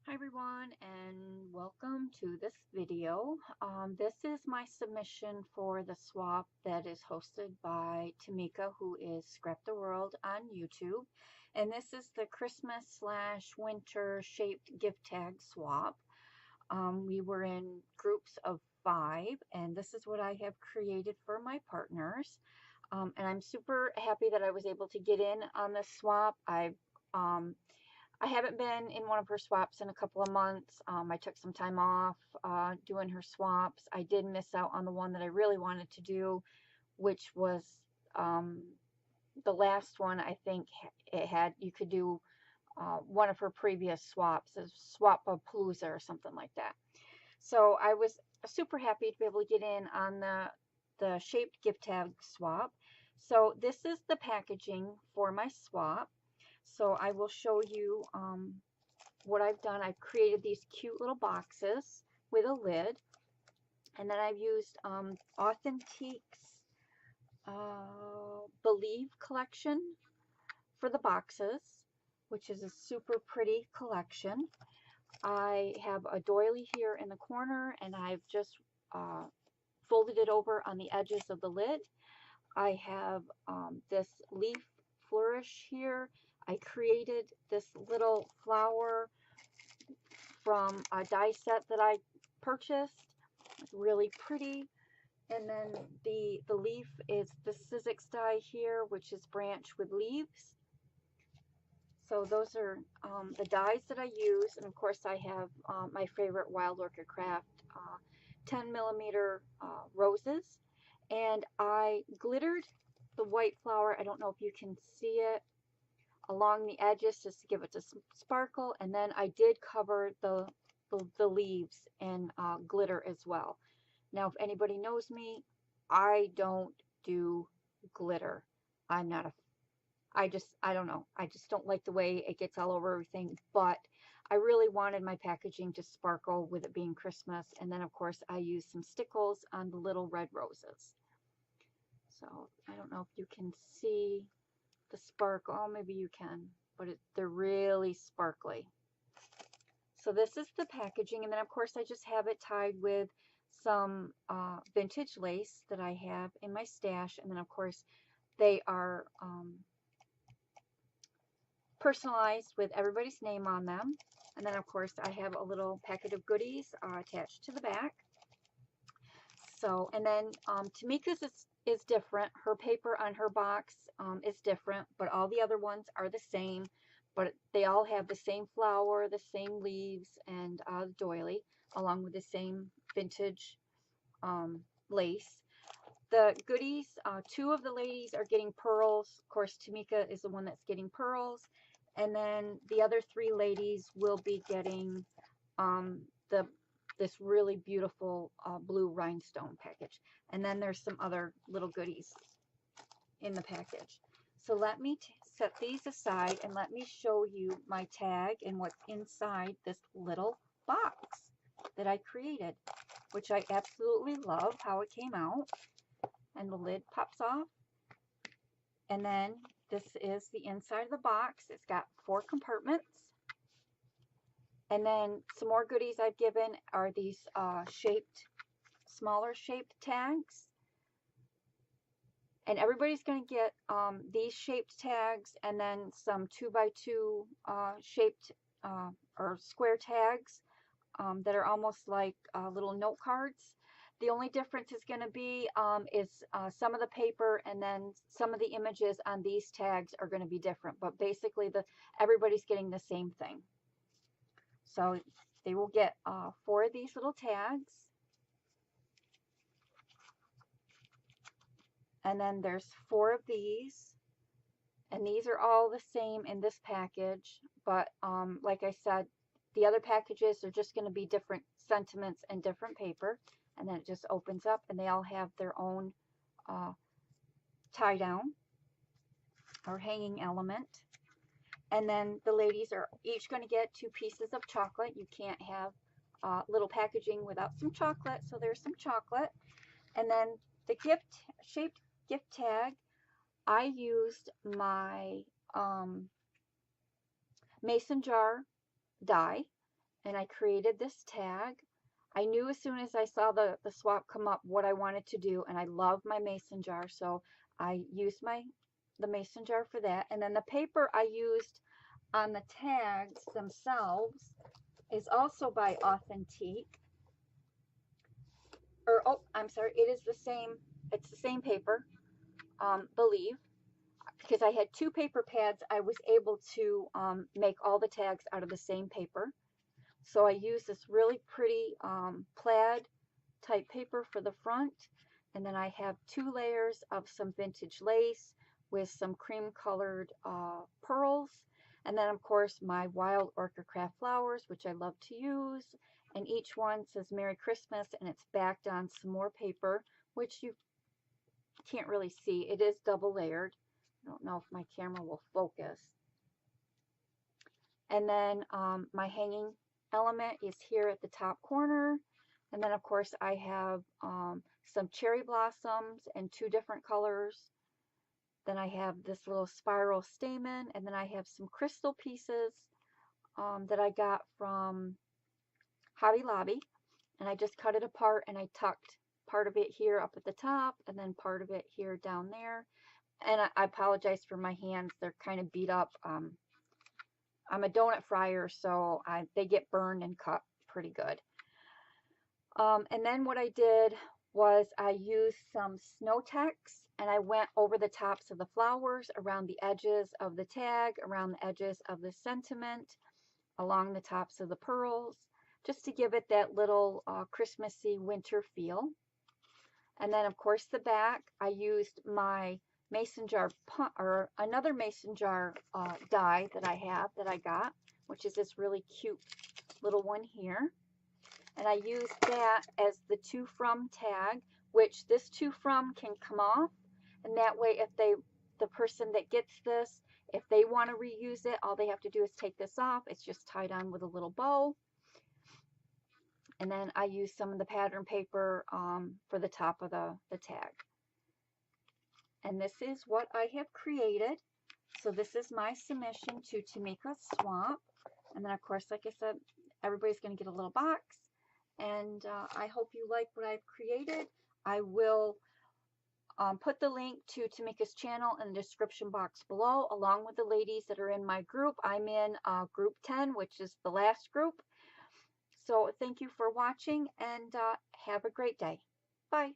Hi everyone, and welcome to this video. This is my submission for the swap that is hosted by Tamika, who is Scrapdaworld on YouTube. And this is the Christmas/winter shaped gift tag swap. We were in groups of 5, and this is what I have created for my partners. And I'm super happy that I was able to get in on this swap. I haven't been in one of her swaps in a couple of months. I took some time off doing her swaps. I did miss out on the one that I really wanted to do, which was the last one. I think you could do one of her previous swaps, a swap-a-palooza or something like that. So I was super happy to be able to get in on the shaped gift tag swap. So this is the packaging for my swap. So I will show you what I've done. I've created these cute little boxes with a lid, and then I've used Authentique's Believe collection for the boxes, which is a super pretty collection. I have a doily here in the corner, and I've just folded it over on the edges of the lid. I have this leaf flourish here. I created this little flower from a die set that I purchased. It's really pretty. And then the leaf is the Sizzix die here, which is branch with leaves. So those are the dies that I use. And of course I have my favorite Wild Orchid Craft 10mm roses. And I glittered the white flower. I don't know if you can see it, along the edges just to give it a sparkle, and then I did cover the leaves in glitter as well. Now, if anybody knows me, I don't do glitter. I don't know. I just don't like the way it gets all over everything, but I really wanted my packaging to sparkle with it being Christmas, and then of course I used some stickles on the little red roses. So I don't know if you can see the sparkle. Oh, maybe you can, but they're really sparkly. So this is the packaging, and then of course I just have it tied with some vintage lace that I have in my stash, and then of course they are personalized with everybody's name on them. And then of course I have a little packet of goodies attached to the back. So, and then Tamika's is different. Her paper on her box is different, but all the other ones are the same. But they all have the same flower, the same leaves, and doily, along with the same vintage lace. The goodies, 2 of the ladies are getting pearls. Of course, Tamika is the one that's getting pearls. And then the other 3 ladies will be getting this really beautiful blue rhinestone package. And then there's some other little goodies in the package. So let me set these aside and let me show you my tag and what's inside this little box that I created, which I absolutely love how it came out. And the lid pops off. And then this is the inside of the box. It's got 4 compartments. And then some more goodies I've given are these smaller shaped tags. And everybody's going to get these shaped tags and then some 2x2 shaped or square tags that are almost like little note cards. The only difference is going to be is some of the paper, and then some of the images on these tags are going to be different. But basically everybody's getting the same thing. So they will get 4 of these little tags. And then there's 4 of these. And these are all the same in this package. But like I said, the other packages are just going to be different sentiments and different paper. And then it just opens up, and they all have their own tie down or hanging element. And then the ladies are each going to get 2 pieces of chocolate. You can't have little packaging without some chocolate, so there's some chocolate. And then the shaped gift tag, I used my mason jar die, and I created this tag. I knew as soon as I saw the swap come up what I wanted to do, and I love my mason jar, so I used the mason jar for that. And then the paper I used on the tags themselves is also by Authentique. Or, oh, I'm sorry, it's the same paper, Believe. Because I had 2 paper pads, I was able to make all the tags out of the same paper. So I used this really pretty plaid type paper for the front, and then I have 2 layers of some vintage lace with some cream colored pearls, and then of course my wild orchid craft flowers, which I love to use, and each one says Merry Christmas, and it's backed on some more paper, which you can't really see. It is double layered. I don't know if my camera will focus. And then my hanging element is here at the top corner. And then of course I have some cherry blossoms in 2 different colors. Then I have this little spiral stamen, and then I have some crystal pieces that I got from Hobby Lobby, and I just cut it apart and I tucked part of it here up at the top and then part of it here down there. And I apologize for my hands, they're kind of beat up. I'm a donut fryer, so they get burned and cut pretty good. And then what I did was I used some Snow Tex, and I went over the tops of the flowers, around the edges of the tag, around the edges of the sentiment, along the tops of the pearls, just to give it that little Christmassy winter feel. And then of course the back, I used my mason jar, or another mason jar die that I got, which is this really cute little one here. And I used that as the to from tag, which this to from can come off, and that way if the person that gets this, if they want to reuse it, all they have to do is take this off. It's just tied on with a little bow. And then I used some of the pattern paper for the top of the tag. And this is what I have created. So this is my submission to Tamika's Swamp. And then of course, like I said, everybody's going to get a little box. And I hope you like what I've created. I will put the link to Tamika's channel in the description box below, along with the ladies that are in my group. I'm in group 10, which is the last group. So thank you for watching, and have a great day. Bye.